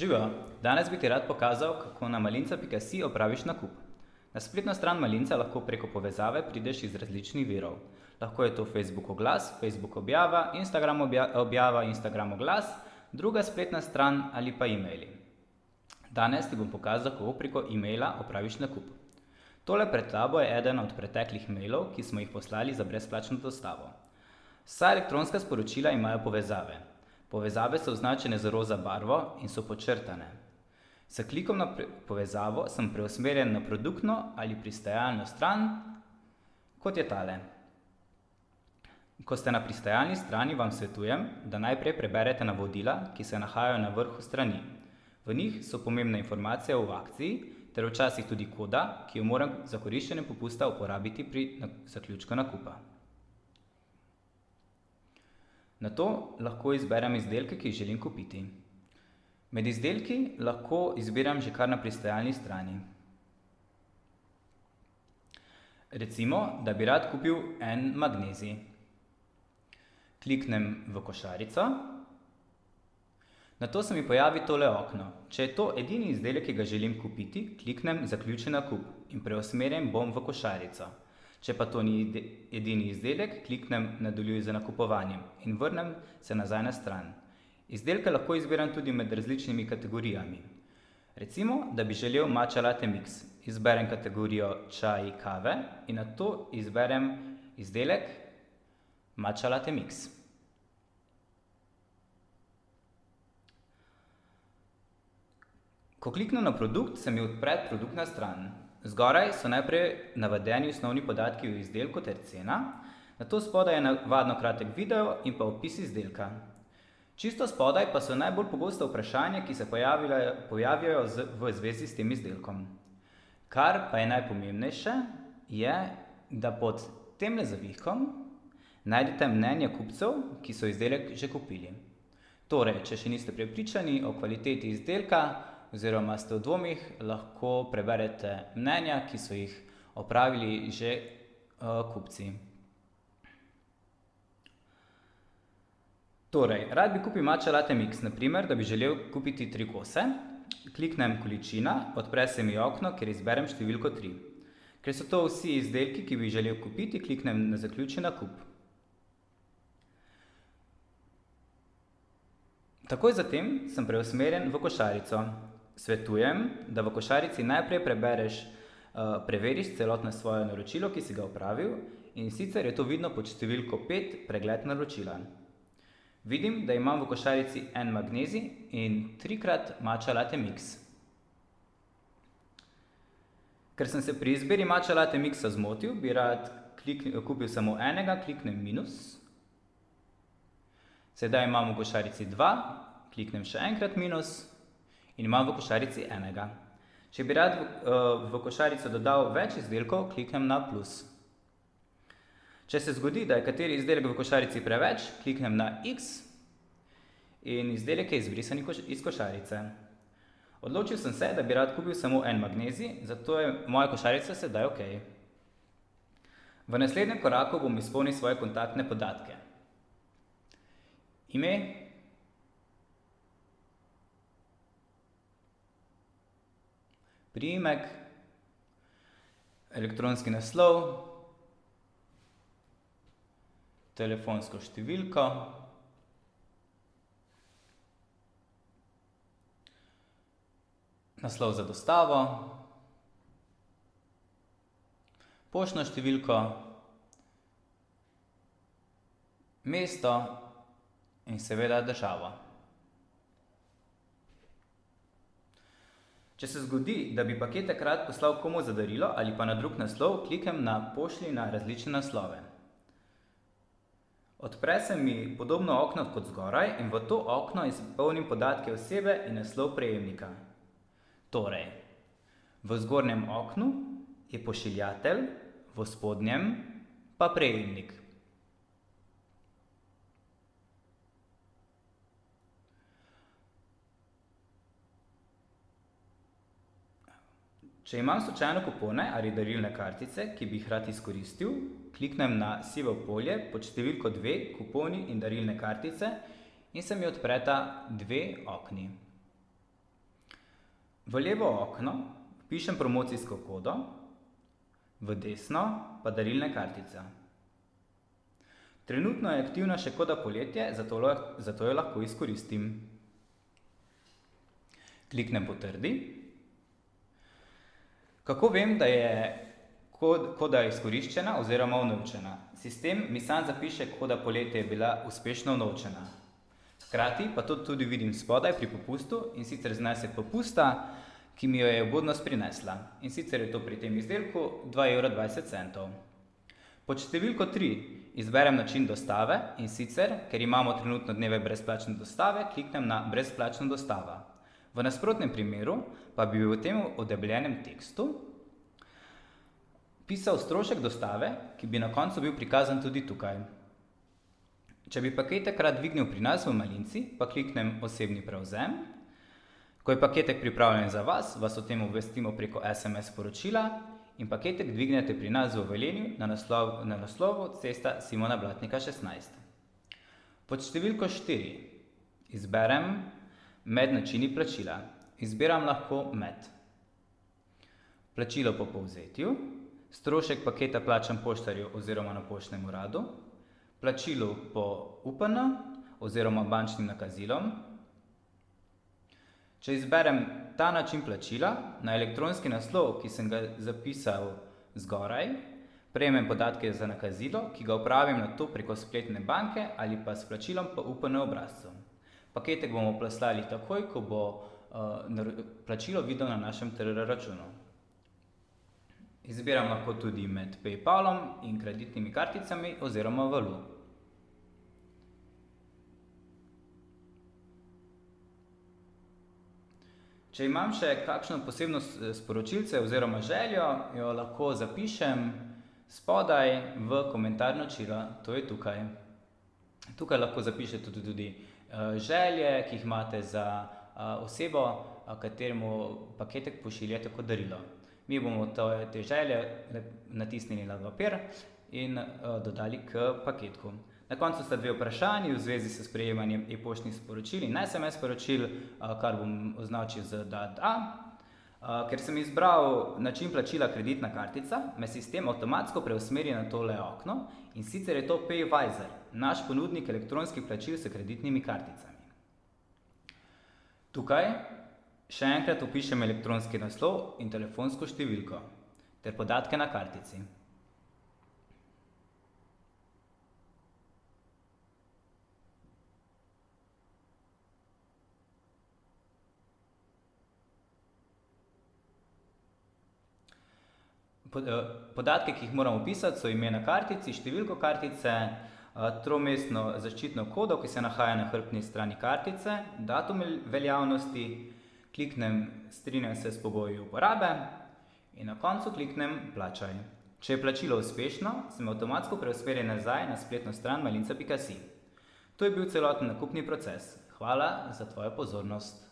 Živijo, danes bi ti rad pokazal, kako na malinca.si opraviš nakup. Na spletno stran Malinca lahko preko povezave prideš iz različnih virov. Lahko je to Facebook oglas, Facebook objava, Instagram objava, Instagram oglas, druga spletna stran ali pa e-maili. Danes ti bom pokazal, kako preko e-maila opraviš nakup. Tole pred tabo je eden od preteklih mailov, ki smo jih poslali za brezplačno dostavo. Vsa elektronska sporočila imajo povezave. Povezave so označene z roza barvo in so podčrtane. S klikom na povezavo sem preusmerjen na produktno ali pristajalno stran, kot je tale. Ko ste na pristajalni strani, vam svetujem, da najprej preberete navodila, ki se nahajajo na vrhu strani. V njih so pomembne informacije o akciji, ter včasih tudi koda, ki jo moram za koriščenje popusta uporabiti pri zaključku nakupa. Nato lahko izberem izdelke, ki jih želim kupiti. Med izdelki lahko izbiram že kar na pristajalni strani. Recimo, da bi rad kupil en magnezij. Kliknem v košarico. Nato se mi pojavi tole okno. Če je to edini izdelek, ki ga želim kupiti, kliknem zaključi nakup in preusmerjen bom v košarico. Če pa to ni edini izdelek, kliknem nadaljuj z nakupovanjem in vrnem se nazaj na stran. Izdelke lahko izbiram tudi med različnimi kategorijami. Recimo, da bi želel matcha latte mix. Izberem kategorijo čaj, kave in nato izberem izdelek matcha latte mix. Ko kliknem na produkt, se mi odpre produktna stran. Zgoraj so najprej navedeni osnovni podatki o izdelku ter cena, nato spodaj je navadno kratek video in pa opis izdelka. Čisto spodaj pa so najbolj pogosta vprašanja, ki se pojavijo v zvezi s tem izdelkom. Kar pa je najpomembnejše, je, da pod temle zavihkom najdete mnenje kupcev, ki so izdelek že kupili. Torej, če še niste prepričani o kvaliteti izdelka, oziroma ste v dvomih, lahko preberete mnenja, ki so jih opravili že kupci. Torej, rad bi kupil matcha latte mix, na primer, da bi želel kupiti 3 kose. Kliknem količina, odpre se mi okno, kjer izberem številko 3. Ker so to vsi izdelki, ki bi želel kupiti, kliknem na zaključi nakup. Takoj zatem sem preusmerjen v košarico. Svetujem, da v košarici najprej preveriš celotno svoje naročilo, ki si ga opravil, in sicer je to vidno pod številko 5 pregled naročila. Vidim, da imam v košarici en magnezij in 3x matcha latte mix. Ker sem se pri izbiri matcha latte mixa zmotil, bi rad kupil samo enega, kliknem minus. Sedaj imam v košarici 2, kliknem še enkrat minus in imam v košarici enega. Če bi rad v košarico dodal več izdelkov, kliknem na plus. Če se zgodi, da je kateri izdelek v košarici preveč, kliknem na X in izdelek je izbrisan iz košarice. Odločil sem se, da bi rad kupil samo en magnezij, zato je moja košarica sedaj ok. V naslednjem koraku bom izpolnil svoje kontaktne podatke. Ime, priimek, elektronski naslov, telefonsko številko, naslov za dostavo, poštno številko, mesto in seveda državo. Če se zgodi, da bi paket takrat poslal komu za darilo ali pa na drug naslov, kliknem na pošlji na različne naslove. Odpre se mi podobno okno kot zgoraj in v to okno izpolnim podatke osebe in naslov prejemnika. Torej, v zgornjem oknu je pošiljatelj, v spodnjem pa prejemnik. Če imam slučajno kupone ali darilne kartice, ki bi jih rad izkoristil, kliknem na sivo polje pod številko 2, kuponi in darilne kartice in se mi odpreta 2 okni. V levo okno vpišem promocijsko kodo, v desno pa darilne kartice. Trenutno je aktivna še koda poletje, zato jo lahko izkoristim. Kliknem potrdi. Kako vem, da je koda izkoriščena oziroma unovčena? Sistem mi sam zapiše, koda poletje je bila uspešno unovčena. Hkrati pa to tudi vidim spodaj pri popustu, in sicer znesek popusta, ki mi jo je ugodnost prinesla. In sicer je to pri tem izdelku 2,20 €. Pod številko 3 izberem način dostave, in sicer, ker imamo trenutno dneve brezplačne dostave, kliknem na brezplačna dostava. V nasprotnem primeru pa bi v tem odebljenem tekstu pisal strošek dostave, ki bi na koncu bil prikazan tudi tukaj. Če bi paketek rad dvignil pri nas v Malinci, pa kliknem osebni prevzem. Ko je paketek pripravljen za vas, vas o tem obvestimo preko SMS sporočila in paketek dvignete pri nas v Velenju na naslovu Cesta Simona Blatnika 16. Pod številko 4 izberem med načini plačila. Izbiram lahko med plačilo po povzetju, strošek paketa plačam poštarju oziroma na poštnem uradu, plačilo po UPN oziroma bančnim nakazilom. Če izberem ta način plačila, na elektronski naslov, ki sem ga zapisal zgoraj, prejmem podatke za nakazilo, ki ga upravim nato preko spletne banke ali pa s plačilom po UPN obrazcu. Paketek bomo poslali takoj, ko bo plačilo videl na našem TRR računu. Izbiram lahko tudi med PayPalom in kreditnimi karticami oziroma Valu. Če imam še kakšno posebno sporočilce oziroma željo, jo lahko zapišem spodaj v komentar načila, to je tukaj. Tukaj lahko zapišete tudi želje, ki jih imate za osebo, kateremu paketek pošiljate kot darilo. Mi bomo te želje natisnili na papir in dodali k paketku. Na koncu sta dve vprašanji v zvezi s sprejemanjem e-poštnih sporočil in SMS sporočil, kar bom označil z DA. Ker sem izbral način plačila kreditna kartica, me sistem avtomatsko preusmeri na tole okno, in sicer je to Payvisor, naš ponudnik elektronskih plačil s kreditnimi karticami. Tukaj še enkrat vpišem elektronski naslov in telefonsko številko ter podatke na kartici. Podatke, ki jih moramo vpisati, so ime na kartici, številko kartice, tromestno zaščitno kodo, ki se nahaja na hrbtni strani kartice, datum veljavnosti, kliknem strinjam se s pogoji uporabe in na koncu kliknem plačaj. Če je plačilo uspešno, sem avtomatsko preusmerjen nazaj na spletno stran malinca.si. To je bil celoten nakupni proces. Hvala za tvojo pozornost.